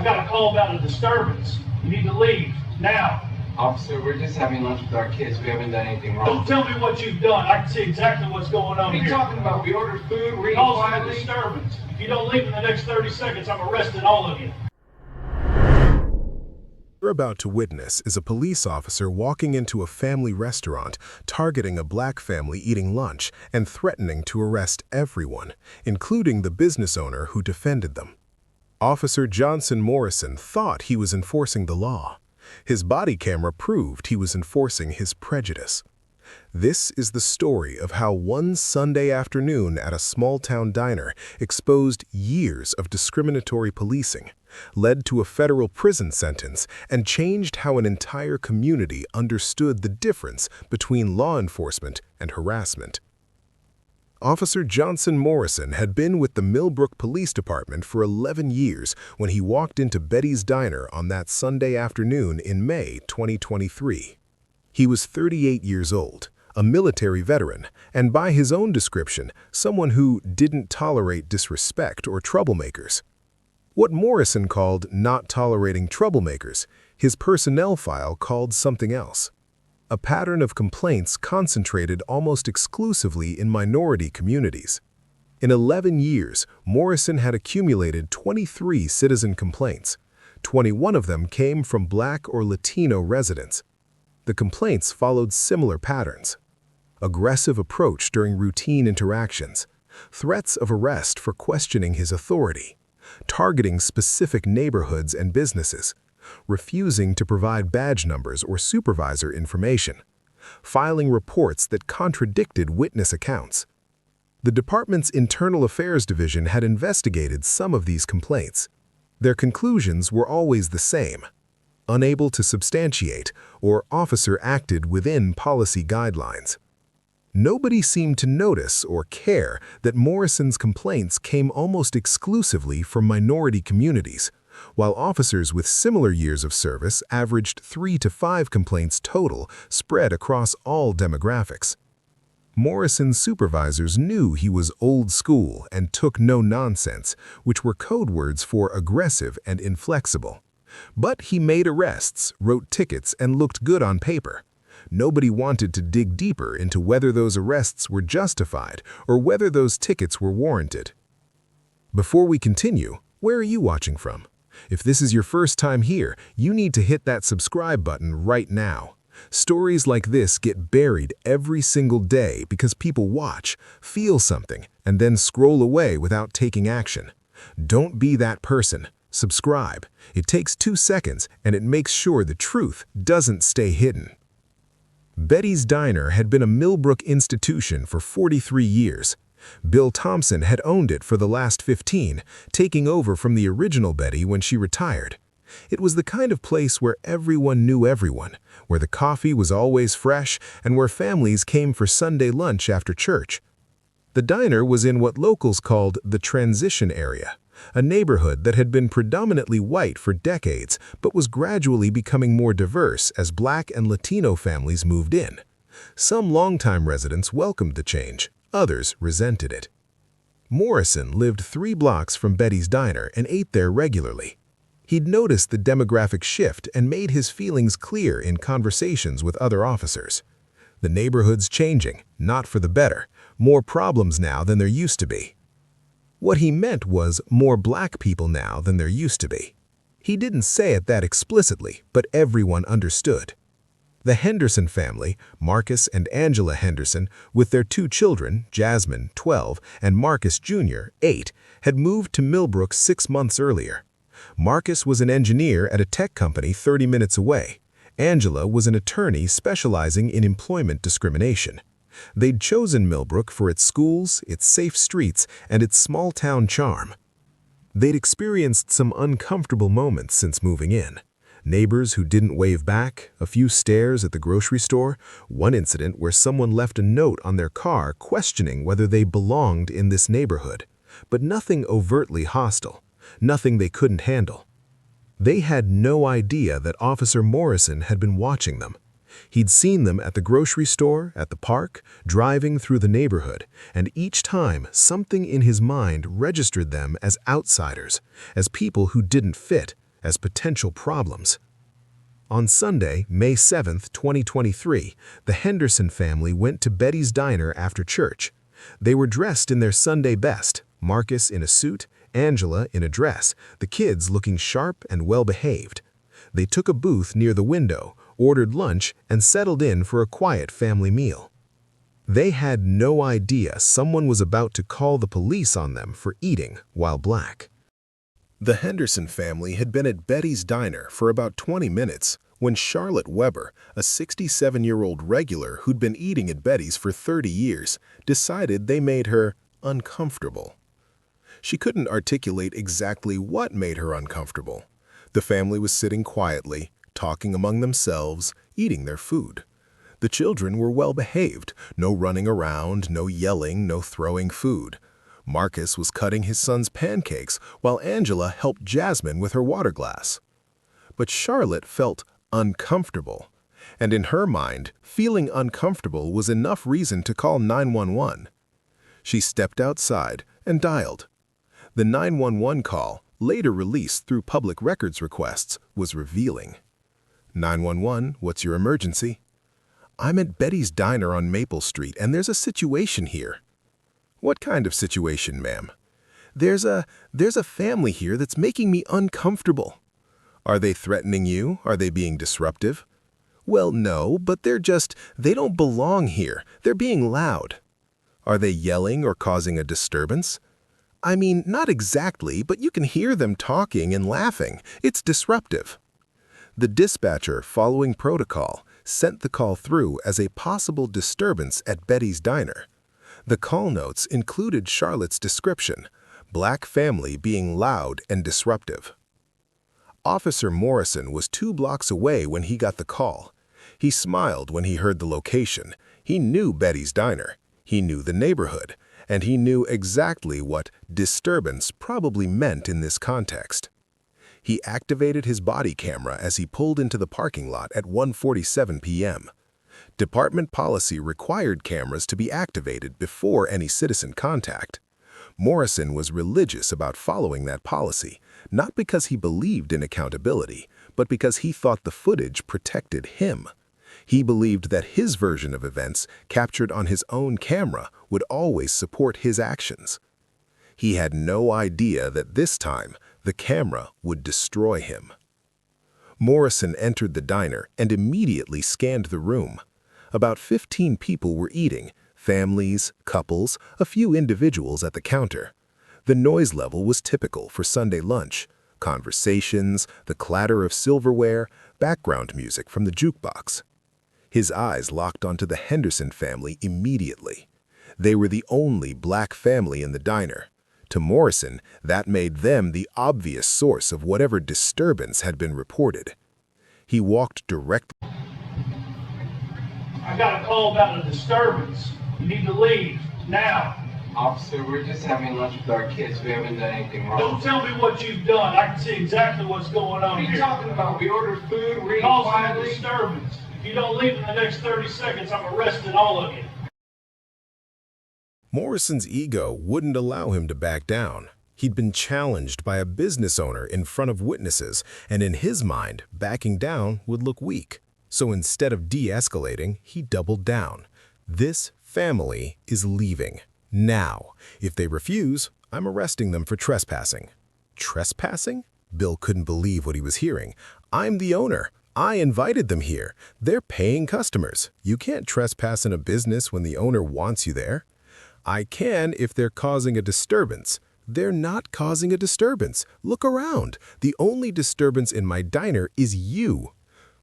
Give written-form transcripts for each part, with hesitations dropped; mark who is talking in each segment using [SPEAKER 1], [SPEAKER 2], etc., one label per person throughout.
[SPEAKER 1] I got a call about a disturbance. You need to leave, now.
[SPEAKER 2] Officer, we're just having lunch with our kids. We haven't done anything wrong.
[SPEAKER 1] Don't tell me what you've done. I can see exactly what's going on
[SPEAKER 2] What are you
[SPEAKER 1] here.
[SPEAKER 2] talking about? We ordered food, we're eating
[SPEAKER 1] Cause for a
[SPEAKER 2] quietly.
[SPEAKER 1] disturbance. If you don't leave in the next 30 seconds, I'm arresting all of you.
[SPEAKER 3] What you're about to witness is a police officer walking into a family restaurant, targeting a black family eating lunch and threatening to arrest everyone, including the business owner who defended them. Officer Johnson Morrison thought he was enforcing the law. His body camera proved he was enforcing his prejudice. This is the story of how one Sunday afternoon at a small-town diner exposed years of discriminatory policing, led to a federal prison sentence, and changed how an entire community understood the difference between law enforcement and harassment. Officer Johnson Morrison had been with the Millbrook Police Department for 11 years when he walked into Betty's Diner on that Sunday afternoon in May 2023. He was 38 years old, a military veteran, and by his own description, someone who didn't tolerate disrespect or troublemakers. What Morrison called not tolerating troublemakers, his personnel file called something else. A pattern of complaints concentrated almost exclusively in minority communities. In 11 years, Morrison had accumulated 23 citizen complaints. 21 of them came from Black or Latino residents. The complaints followed similar patterns. Aggressive approach during routine interactions, threats of arrest for questioning his authority, targeting specific neighborhoods and businesses, refusing to provide badge numbers or supervisor information, filing reports that contradicted witness accounts. The department's Internal Affairs Division had investigated some of these complaints. Their conclusions were always the same: unable to substantiate, or officer acted within policy guidelines. Nobody seemed to notice or care that Morrison's complaints came almost exclusively from minority communities, while officers with similar years of service averaged 3 to 5 complaints total spread across all demographics. Morrison's supervisors knew he was old school and took no nonsense, which were code words for aggressive and inflexible. But he made arrests, wrote tickets, and looked good on paper. Nobody wanted to dig deeper into whether those arrests were justified or whether those tickets were warranted. Before we continue, where are you watching from? If this is your first time here, you need to hit that subscribe button right now. Stories like this get buried every single day because people watch, feel something, and then scroll away without taking action. Don't be that person. Subscribe. It takes 2 seconds, and it makes sure the truth doesn't stay hidden. Betty's Diner had been a Millbrook institution for 43 years. Bill Thompson had owned it for the last 15, taking over from the original Betty when she retired. It was the kind of place where everyone knew everyone, where the coffee was always fresh, and where families came for Sunday lunch after church. The diner was in what locals called the transition area, a neighborhood that had been predominantly white for decades but was gradually becoming more diverse as Black and Latino families moved in. Some longtime residents welcomed the change, others resented it. Morrison lived 3 blocks from Betty's Diner and ate there regularly. He'd noticed the demographic shift and made his feelings clear in conversations with other officers. The neighborhood's changing, not for the better, more problems now than there used to be. What he meant was more Black people now than there used to be. He didn't say it that explicitly, but everyone understood. The Henderson family, Marcus and Angela Henderson, with their 2 children, Jasmine, 12, and Marcus Jr., 8, had moved to Millbrook 6 months earlier. Marcus was an engineer at a tech company 30 minutes away. Angela was an attorney specializing in employment discrimination. They'd chosen Millbrook for its schools, its safe streets, and its small-town charm. They'd experienced some uncomfortable moments since moving in. Neighbors who didn't wave back, a few stares at the grocery store, one incident where someone left a note on their car questioning whether they belonged in this neighborhood. But nothing overtly hostile, nothing they couldn't handle. They had no idea that Officer Morrison had been watching them. He'd seen them at the grocery store, at the park, driving through the neighborhood, and each time something in his mind registered them as outsiders, as people who didn't fit, as potential problems. On Sunday, May 7, 2023, the Henderson family went to Betty's Diner after church. They were dressed in their Sunday best, Marcus in a suit, Angela in a dress, the kids looking sharp and well-behaved. They took a booth near the window, ordered lunch, and settled in for a quiet family meal. They had no idea someone was about to call the police on them for eating while black. The Henderson family had been at Betty's Diner for about 20 minutes when Charlotte Weber, a 67-year-old regular who'd been eating at Betty's for 30 years, decided they made her uncomfortable. She couldn't articulate exactly what made her uncomfortable. The family was sitting quietly, talking among themselves, eating their food. The children were well-behaved, no running around, no yelling, no throwing food. Marcus was cutting his son's pancakes while Angela helped Jasmine with her water glass. But Charlotte felt uncomfortable, and in her mind, feeling uncomfortable was enough reason to call 911. She stepped outside and dialed. The 911 call, later released through public records requests, was revealing. 911, what's your emergency? I'm at Betty's Diner on Maple Street and there's a situation here. What kind of situation, ma'am? There's a family here that's making me uncomfortable. Are they threatening you? Are they being disruptive? Well, no, but they don't belong here. They're being loud. Are they yelling or causing a disturbance? I mean, not exactly, but you can hear them talking and laughing. It's disruptive. The dispatcher, following protocol, sent the call through as a possible disturbance at Betty's Diner. The call notes included Charlotte's description, black family being loud and disruptive. Officer Morrison was 2 blocks away when he got the call. He smiled when he heard the location. He knew Betty's Diner. He knew the neighborhood, and he knew exactly what disturbance probably meant in this context. He activated his body camera as he pulled into the parking lot at 1:47 p.m. Department policy required cameras to be activated before any citizen contact. Morrison was religious about following that policy, not because he believed in accountability, but because he thought the footage protected him. He believed that his version of events, captured on his own camera, would always support his actions. He had no idea that this time, the camera would destroy him. Morrison entered the diner and immediately scanned the room. About 15 people were eating, families, couples, a few individuals at the counter. The noise level was typical for Sunday lunch. Conversations, the clatter of silverware, background music from the jukebox. His eyes locked onto the Henderson family immediately. They were the only black family in the diner. To Morrison, that made them the obvious source of whatever disturbance had been reported. He walked directly.
[SPEAKER 1] I got a call about a disturbance. You need to leave, now.
[SPEAKER 2] Officer, we're just having lunch with our kids. We haven't done anything wrong.
[SPEAKER 1] Don't tell me what you've done. I can see exactly what's going on
[SPEAKER 2] What are you
[SPEAKER 1] here.
[SPEAKER 2] talking about? We ordered food, we're eating
[SPEAKER 1] Causing a
[SPEAKER 2] quietly.
[SPEAKER 1] disturbance. If you don't leave in the next 30 seconds, I'm arresting all of you.
[SPEAKER 3] Morrison's ego wouldn't allow him to back down. He'd been challenged by a business owner in front of witnesses, and in his mind, backing down would look weak. So instead of de-escalating, he doubled down. This family is leaving. Now, if they refuse, I'm arresting them for trespassing. Trespassing? Bill couldn't believe what he was hearing. I'm the owner. I invited them here. They're paying customers. You can't trespass in a business when the owner wants you there. I can if they're causing a disturbance. They're not causing a disturbance. Look around. The only disturbance in my diner is you.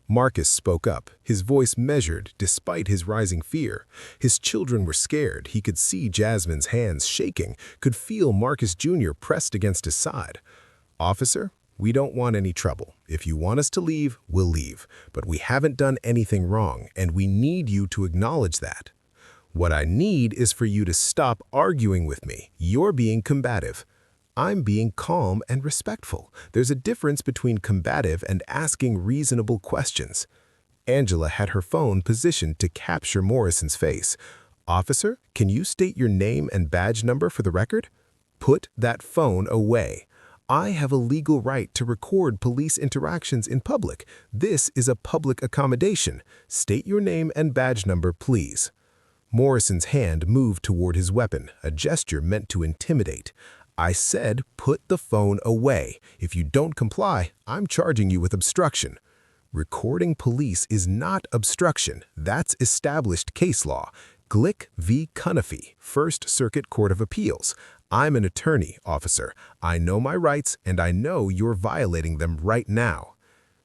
[SPEAKER 3] Marcus spoke up, his voice measured despite his rising fear. His children were scared. He could see Jasmine's hands shaking, could feel Marcus Jr. pressed against his side. Officer, we don't want any trouble. If you want us to leave, we'll leave. But we haven't done anything wrong, and we need you to acknowledge that. What I need is for you to stop arguing with me. You're being combative. I'm being calm and respectful. There's a difference between combative and asking reasonable questions. Angela had her phone positioned to capture Morrison's face. Officer, can you state your name and badge number for the record? Put that phone away. I have a legal right to record police interactions in public. This is a public accommodation. State your name and badge number, please." Morrison's hand moved toward his weapon, a gesture meant to intimidate. "I said, put the phone away. If you don't comply, I'm charging you with obstruction." Recording police is not obstruction. That's established case law. Glick v. Cunniffe, First Circuit Court of Appeals. "I'm an attorney, officer. I know my rights, and I know you're violating them right now."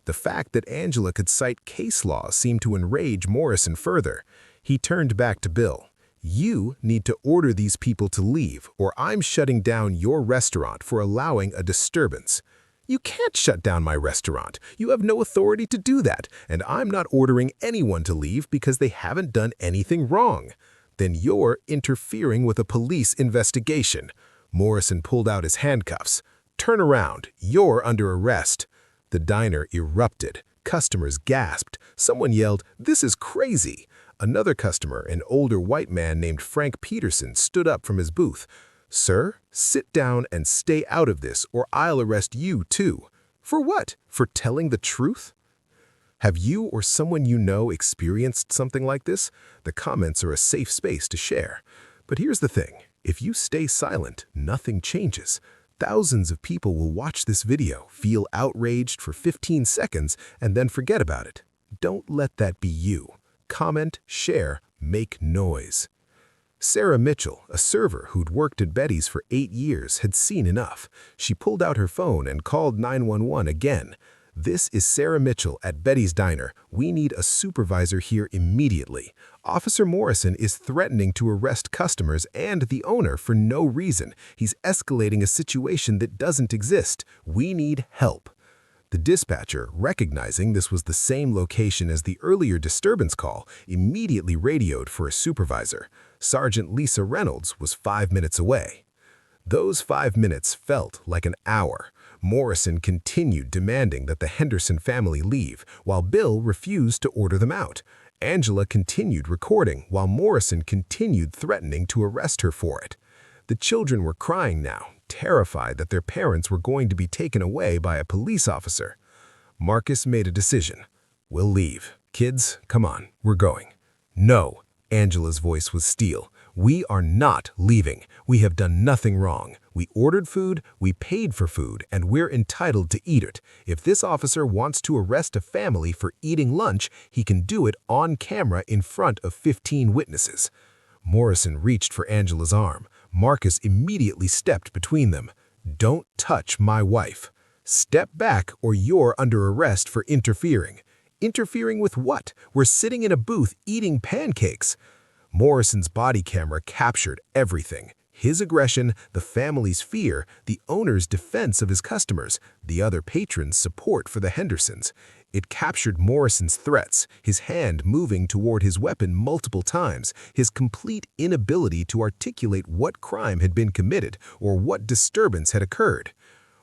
[SPEAKER 3] The fact that Angela could cite case law seemed to enrage Morrison further. He turned back to Bill. "You need to order these people to leave, or I'm shutting down your restaurant for allowing a disturbance." "You can't shut down my restaurant. You have no authority to do that, and I'm not ordering anyone to leave because they haven't done anything wrong." "Then you're interfering with a police investigation." Morrison pulled out his handcuffs. "Turn around. You're under arrest." The diner erupted. Customers gasped. Someone yelled, "This is crazy." Another customer, an older white man named Frank Peterson, stood up from his booth. "Sir, sit down and stay out of this, or I'll arrest you too." "For what? For telling the truth?" Have you or someone you know experienced something like this? The comments are a safe space to share. But here's the thing. If you stay silent, nothing changes. Thousands of people will watch this video, feel outraged for 15 seconds, and then forget about it. Don't let that be you. Comment, share, make noise. Sarah Mitchell, a server who'd worked at Betty's for 8 years, had seen enough. She pulled out her phone and called 911 again. "This is Sarah Mitchell at Betty's Diner. We need a supervisor here immediately. Officer Morrison is threatening to arrest customers and the owner for no reason. He's escalating a situation that doesn't exist. We need help." The dispatcher, recognizing this was the same location as the earlier disturbance call, immediately radioed for a supervisor. Sergeant Lisa Reynolds was 5 minutes away. Those 5 minutes felt like an hour. Morrison continued demanding that the Henderson family leave, while Bill refused to order them out. Angela continued recording, while Morrison continued threatening to arrest her for it. The children were crying now, terrified that their parents were going to be taken away by a police officer. Marcus made a decision. "We'll leave. Kids, come on, we're going." "No," Angela's voice was steel. "We are not leaving. We have done nothing wrong. We ordered food, we paid for food, and we're entitled to eat it. If this officer wants to arrest a family for eating lunch, he can do it on camera in front of 15 witnesses." Morrison reached for Angela's arm. Marcus immediately stepped between them. "Don't touch my wife. Step back or you're under arrest for interfering." "Interfering with what? We're sitting in a booth eating pancakes." Morrison's body camera captured everything. His aggression, the family's fear, the owner's defense of his customers, the other patrons' support for the Hendersons. It captured Morrison's threats, his hand moving toward his weapon multiple times, his complete inability to articulate what crime had been committed or what disturbance had occurred.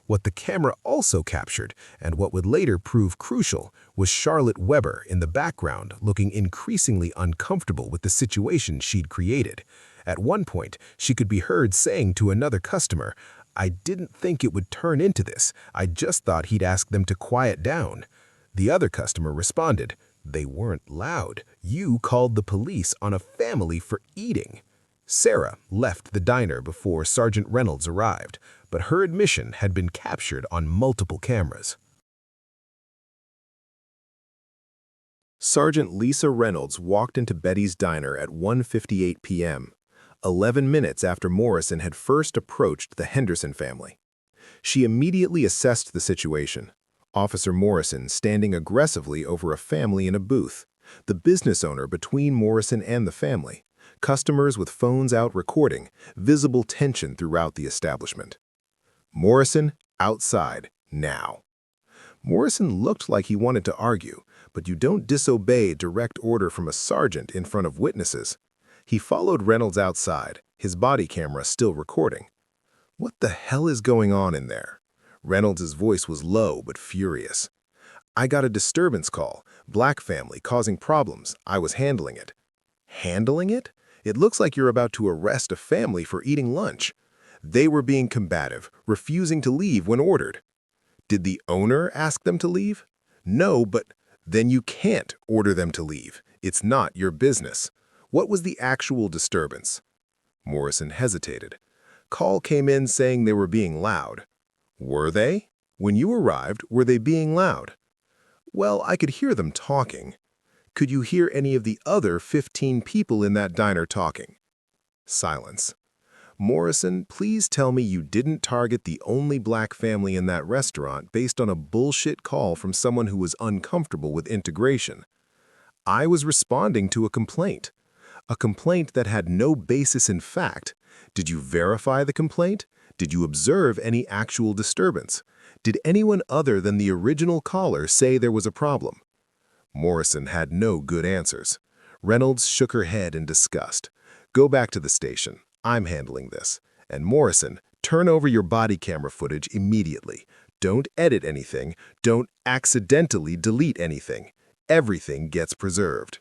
[SPEAKER 3] What the camera also captured, and what would later prove crucial, was Charlotte Weber in the background looking increasingly uncomfortable with the situation she'd created. At one point, she could be heard saying to another customer, "I didn't think it would turn into this. I just thought he'd ask them to quiet down." The other customer responded, "They weren't loud. You called the police on a family for eating." Sarah left the diner before Sergeant Reynolds arrived, but her admission had been captured on multiple cameras. Sergeant Lisa Reynolds walked into Betty's Diner at 1:58 p.m., 11 minutes after Morrison had first approached the Henderson family. She immediately assessed the situation. Officer Morrison standing aggressively over a family in a booth, the business owner between Morrison and the family, customers with phones out recording, visible tension throughout the establishment. Morrison, outside, now. Morrison looked like he wanted to argue, but you don't disobey direct order from a sergeant in front of witnesses. He followed Reynolds outside, his body camera still recording. "What the hell is going on in there?" Reynolds' voice was low but furious. "I got a disturbance call, black family causing problems. I was handling it." "Handling it? It looks like you're about to arrest a family for eating lunch." They were being combative, refusing to leave when ordered. Did the owner ask them to leave? No, but then you can't order them to leave. It's not your business. What was the actual disturbance? Morrison hesitated. Call came in saying they were being loud. Were they? When you arrived, were they being loud? Well, I could hear them talking. Could you hear any of the other 15 people in that diner talking? Silence. Morrison, please tell me you didn't target the only black family in that restaurant based on a bullshit call from someone who was uncomfortable with integration. I was responding to a complaint that had no basis in fact. Did you verify the complaint? Did you observe any actual disturbance? Did anyone other than the original caller say there was a problem? Morrison had no good answers. Reynolds shook her head in disgust. Go back to the station. I'm handling this. And Morrison, turn over your body camera footage immediately. Don't edit anything. Don't accidentally delete anything. Everything gets preserved.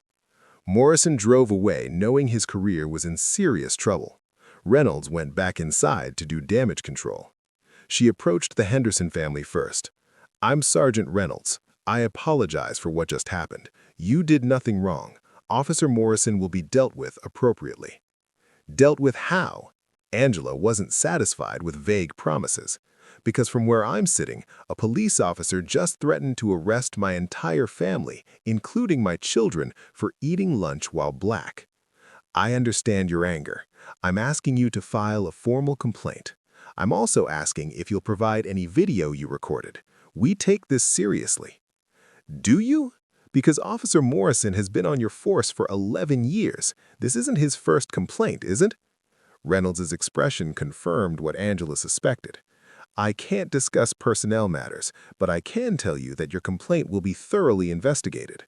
[SPEAKER 3] Morrison drove away knowing his career was in serious trouble. Reynolds went back inside to do damage control. She approached the Henderson family first. I'm Sergeant Reynolds. I apologize for what just happened. You did nothing wrong. Officer Morrison will be dealt with appropriately. Dealt with how? Angela wasn't satisfied with vague promises. Because from where I'm sitting, a police officer just threatened to arrest my entire family, including my children, for eating lunch while black. I understand your anger. I'm asking you to file a formal complaint. I'm also asking if you'll provide any video you recorded. We take this seriously. Do you? Because Officer Morrison has been on your force for 11 years. This isn't his first complaint, is it? Reynolds' expression confirmed what Angela suspected. I can't discuss personnel matters, but I can tell you that your complaint will be thoroughly investigated.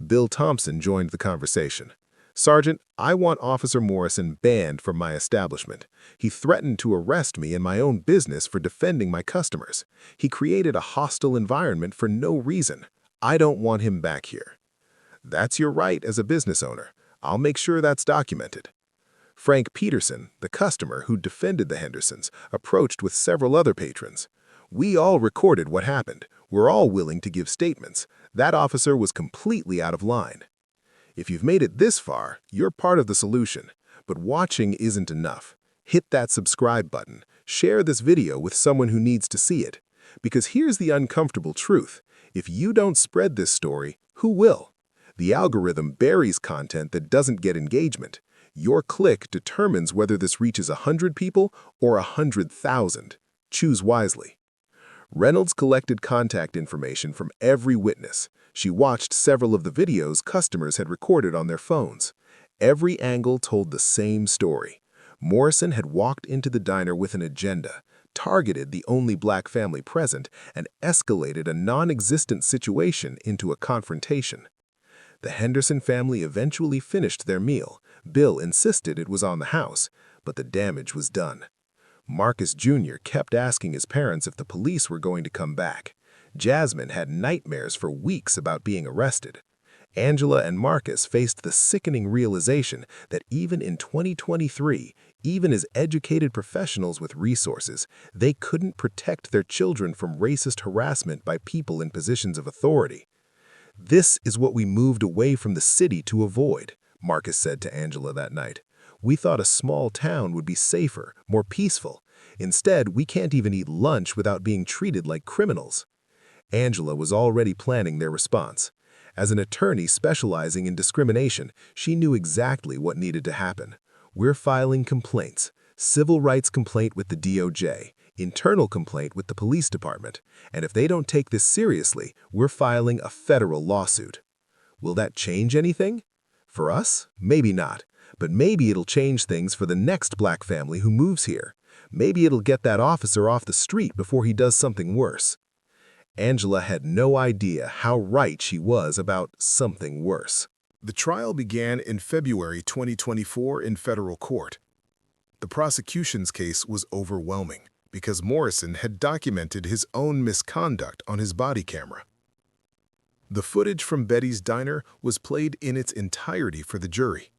[SPEAKER 3] Bill Thompson joined the conversation. Sergeant, I want Officer Morrison banned from my establishment. He threatened to arrest me in my own business for defending my customers. He created a hostile environment for no reason. I don't want him back here. That's your right as a business owner. I'll make sure that's documented. Frank Peterson, the customer who defended the Hendersons, approached with several other patrons. We all recorded what happened. We're all willing to give statements. That officer was completely out of line. If you've made it this far, you're part of the solution. But watching isn't enough. Hit that subscribe button. Share this video with someone who needs to see it. Because here's the uncomfortable truth. If you don't spread this story, who will? The algorithm buries content that doesn't get engagement. Your click determines whether this reaches 100 people or 100,000. Choose wisely. Reynolds collected contact information from every witness. She watched several of the videos customers had recorded on their phones. Every angle told the same story. Morrison had walked into the diner with an agenda, targeted the only black family present, and escalated a non-existent situation into a confrontation. The Henderson family eventually finished their meal. Bill insisted it was on the house, but the damage was done. Marcus Jr. kept asking his parents if the police were going to come back. Jasmine had nightmares for weeks about being arrested. Angela and Marcus faced the sickening realization that even in 2023, even as educated professionals with resources, they couldn't protect their children from racist harassment by people in positions of authority. This is what we moved away from the city to avoid, Marcus said to Angela that night. We thought a small town would be safer, more peaceful. Instead, we can't even eat lunch without being treated like criminals. Angela was already planning their response. As an attorney specializing in discrimination, she knew exactly what needed to happen. We're filing complaints, civil rights complaint with the DOJ, internal complaint with the police department, and if they don't take this seriously, we're filing a federal lawsuit. Will that change anything? For us, maybe not, but maybe it'll change things for the next black family who moves here. Maybe it'll get that officer off the street before he does something worse. Angela had no idea how right she was about something worse. The trial began in February 2024 in federal court. The prosecution's case was overwhelming because Morrison had documented his own misconduct on his body camera. The footage from Betty's diner was played in its entirety for the jury.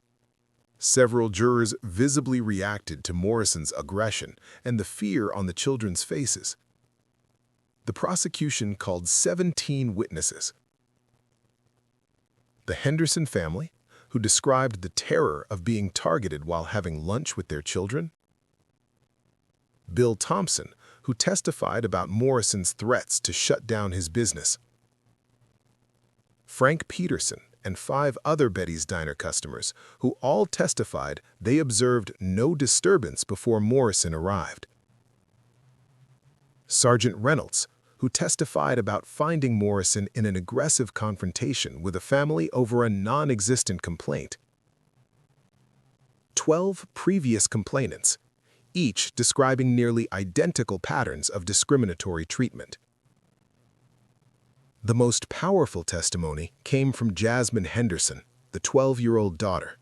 [SPEAKER 3] Several jurors visibly reacted to Morrison's aggression and the fear on the children's faces. The prosecution called 17 witnesses. The Henderson family, who described the terror of being targeted while having lunch with their children. Bill Thompson, who testified about Morrison's threats to shut down his business. Frank Peterson and 5 other Betty's Diner customers, who all testified they observed no disturbance before Morrison arrived. Sergeant Reynolds, who testified about finding Morrison in an aggressive confrontation with a family over a non-existent complaint. 12 previous complainants, each describing nearly identical patterns of discriminatory treatment. The most powerful testimony came from Jasmine Henderson, the 12-year-old daughter.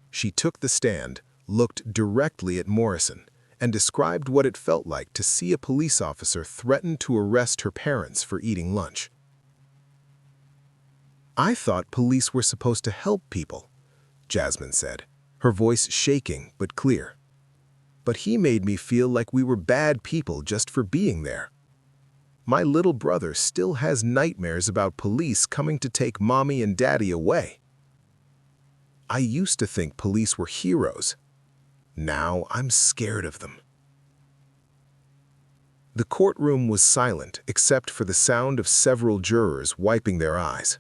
[SPEAKER 3] She took the stand, looked directly at Morrison, and described what it felt like to see a police officer threaten to arrest her parents for eating lunch. "I thought police were supposed to help people," Jasmine said, her voice shaking but clear. "But he made me feel like we were bad people just for being there. My little brother still has nightmares about police coming to take mommy and daddy away. I used to think police were heroes. Now I'm scared of them." The courtroom was silent except for the sound of several jurors wiping their eyes.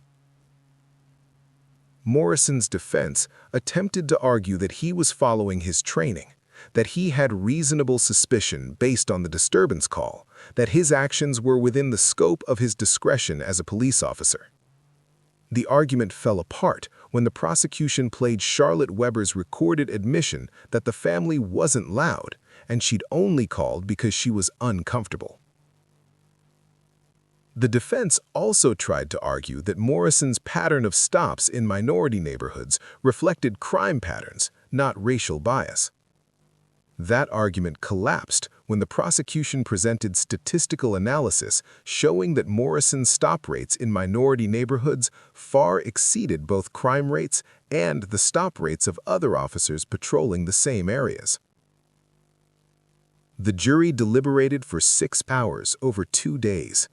[SPEAKER 3] Morrison's defense attempted to argue that he was following his training, that he had reasonable suspicion based on the disturbance call, that his actions were within the scope of his discretion as a police officer. The argument fell apart when the prosecution played Charlotte Weber's recorded admission that the family wasn't loud and she'd only called because she was uncomfortable. The defense also tried to argue that Morrison's pattern of stops in minority neighborhoods reflected crime patterns, not racial bias. That argument collapsed when the prosecution presented statistical analysis showing that Morrison's stop rates in minority neighborhoods far exceeded both crime rates and the stop rates of other officers patrolling the same areas. The jury deliberated for 6 hours over 2 days.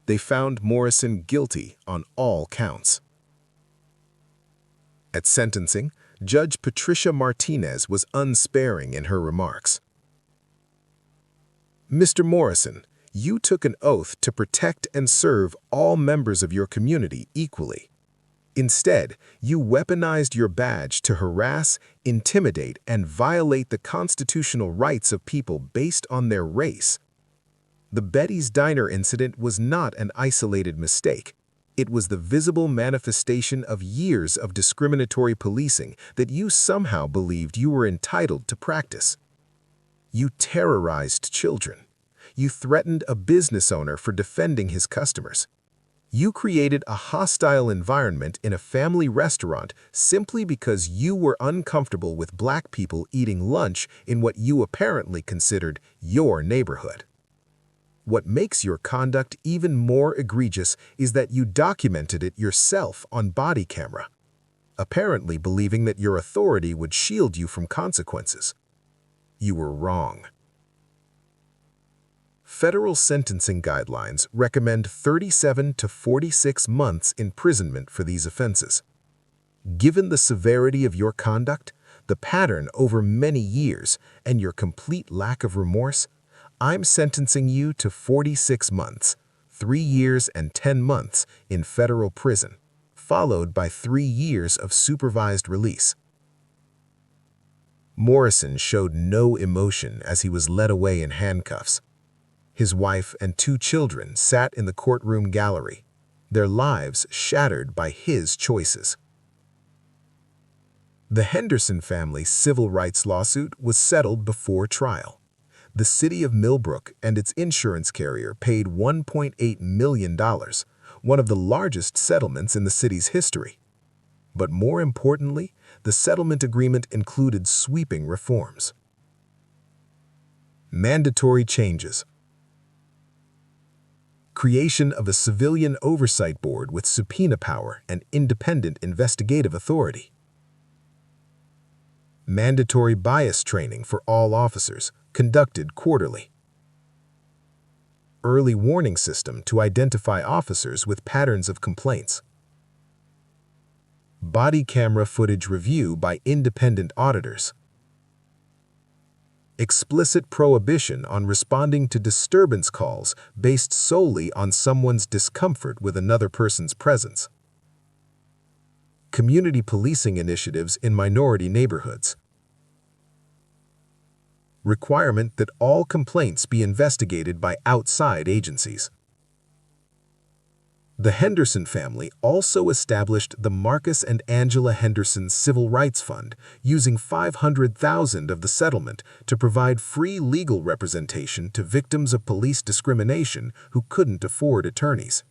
[SPEAKER 3] They found Morrison guilty on all counts. At sentencing, Judge Patricia Martinez was unsparing in her remarks. "Mr. Morrison, you took an oath to protect and serve all members of your community equally. Instead, you weaponized your badge to harass, intimidate, and violate the constitutional rights of people based on their race. The Betty's Diner incident was not an isolated mistake. It was the visible manifestation of years of discriminatory policing that you somehow believed you were entitled to practice. You terrorized children. You threatened a business owner for defending his customers. You created a hostile environment in a family restaurant simply because you were uncomfortable with black people eating lunch in what you apparently considered your neighborhood. What makes your conduct even more egregious is that you documented it yourself on body camera, apparently believing that your authority would shield you from consequences. You were wrong." Federal sentencing guidelines recommend 37 to 46 months imprisonment for these offenses. Given the severity of your conduct, the pattern over many years, and your complete lack of remorse, I'm sentencing you to 46 months, 3 years and 10 months in federal prison, followed by 3 years of supervised release. Morrison showed no emotion as he was led away in handcuffs. His wife and 2 children sat in the courtroom gallery, their lives shattered by his choices. The Henderson family's civil rights lawsuit was settled before trial. The city of Millbrook and its insurance carrier paid $1.8 million, one of the largest settlements in the city's history. But more importantly, the settlement agreement included sweeping reforms. Mandatory changes. Creation of a civilian oversight board with subpoena power and independent investigative authority. Mandatory bias training for all officers, conducted quarterly. Early warning system to identify officers with patterns of complaints. Body camera footage review by independent auditors. Explicit prohibition on responding to disturbance calls based solely on someone's discomfort with another person's presence. Community policing initiatives in minority neighborhoods. Requirement that all complaints be investigated by outside agencies. The Henderson family also established the Marcus and Angela Henderson Civil Rights Fund, using $500,000 of the settlement to provide free legal representation to victims of police discrimination who couldn't afford attorneys.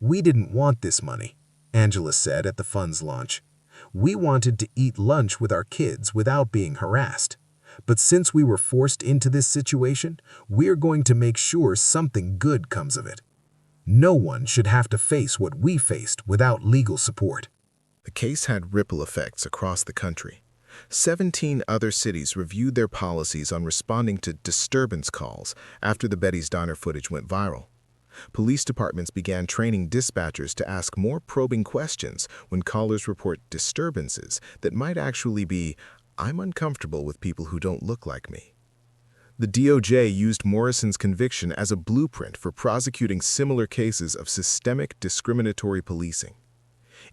[SPEAKER 3] "We didn't want this money," Angela said at the fund's launch. "We wanted to eat lunch with our kids without being harassed. But since we were forced into this situation, we're going to make sure something good comes of it. No one should have to face what we faced without legal support." The case had ripple effects across the country. 17 other cities reviewed their policies on responding to disturbance calls after the Betty's Diner footage went viral. Police departments began training dispatchers to ask more probing questions when callers report disturbances that might actually be, "I'm uncomfortable with people who don't look like me." The DOJ used Morrison's conviction as a blueprint for prosecuting similar cases of systemic discriminatory policing.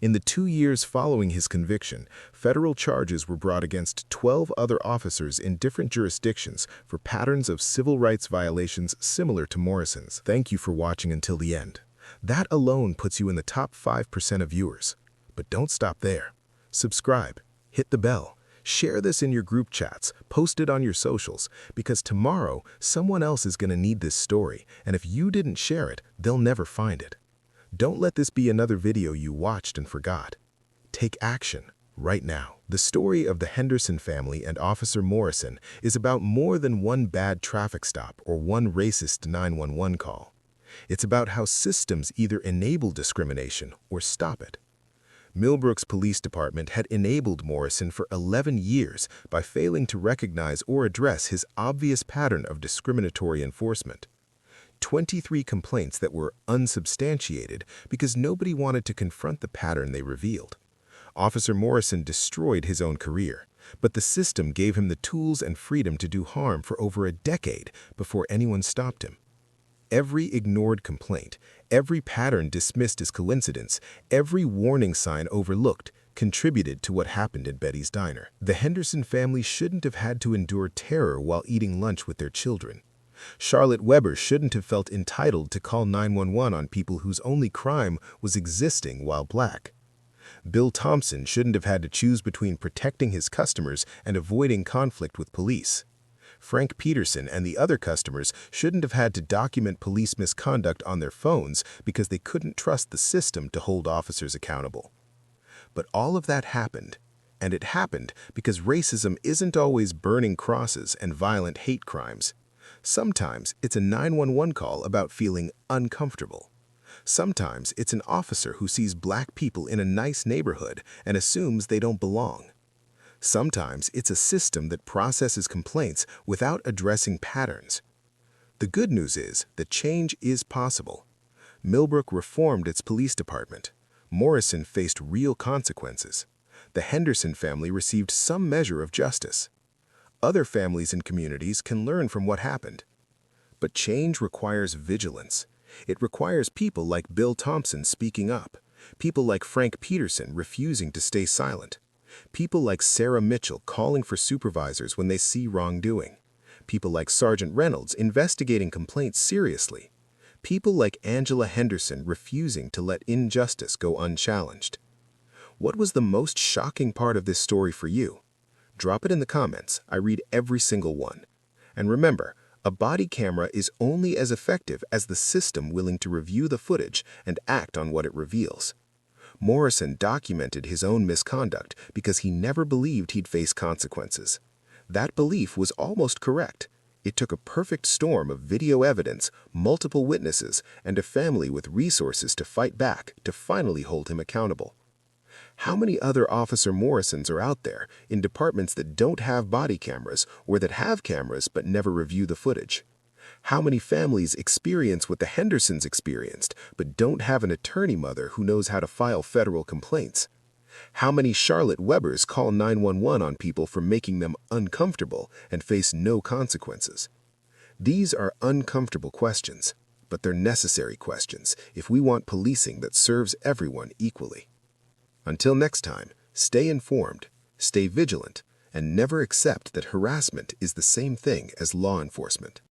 [SPEAKER 3] In the 2 years following his conviction, federal charges were brought against 12 other officers in different jurisdictions for patterns of civil rights violations similar to Morrison's. Thank you for watching until the end. That alone puts you in the top 5% of viewers. But don't stop there. Subscribe, hit the bell, share this in your group chats, post it on your socials, because tomorrow someone else is going to need this story, and if you didn't share it, they'll never find it. Don't let this be another video you watched and forgot. Take action right now. The story of the Henderson family and Officer Morrison is about more than one bad traffic stop or one racist 911 call. It's about how systems either enable discrimination or stop it. Millbrook's police department had enabled Morrison for 11 years by failing to recognize or address his obvious pattern of discriminatory enforcement. 23 complaints that were unsubstantiated because nobody wanted to confront the pattern they revealed. Officer Morrison destroyed his own career, but the system gave him the tools and freedom to do harm for over a decade before anyone stopped him. Every ignored complaint, every pattern dismissed as coincidence, every warning sign overlooked contributed to what happened at Betty's Diner. The Henderson family shouldn't have had to endure terror while eating lunch with their children. Charlotte Weber shouldn't have felt entitled to call 911 on people whose only crime was existing while black. Bill Thompson shouldn't have had to choose between protecting his customers and avoiding conflict with police. Frank Peterson and the other customers shouldn't have had to document police misconduct on their phones because they couldn't trust the system to hold officers accountable. But all of that happened, and it happened because racism isn't always burning crosses and violent hate crimes. Sometimes it's a 911 call about feeling uncomfortable. Sometimes it's an officer who sees black people in a nice neighborhood and assumes they don't belong. Sometimes it's a system that processes complaints without addressing patterns. The good news is that change is possible. Millbrook reformed its police department. Morrison faced real consequences. The Henderson family received some measure of justice. Other families and communities can learn from what happened. But change requires vigilance. It requires people like Bill Thompson speaking up, people like Frank Peterson refusing to stay silent, people like Sarah Mitchell calling for supervisors when they see wrongdoing, people like Sergeant Reynolds investigating complaints seriously, people like Angela Henderson refusing to let injustice go unchallenged. What was the most shocking part of this story for you? Drop it in the comments. I read every single one. And remember, a body camera is only as effective as the system willing to review the footage and act on what it reveals. Morrison documented his own misconduct because he never believed he'd face consequences. That belief was almost correct. It took a perfect storm of video evidence, multiple witnesses, and a family with resources to fight back to finally hold him accountable. How many other Officer Morrisons are out there in departments that don't have body cameras or that have cameras but never review the footage? How many families experience what the Hendersons experienced but don't have an attorney mother who knows how to file federal complaints? How many Charlotte Webbers call 911 on people for making them uncomfortable and face no consequences? These are uncomfortable questions, but they're necessary questions if we want policing that serves everyone equally. Until next time, stay informed, stay vigilant, and never accept that harassment is the same thing as law enforcement.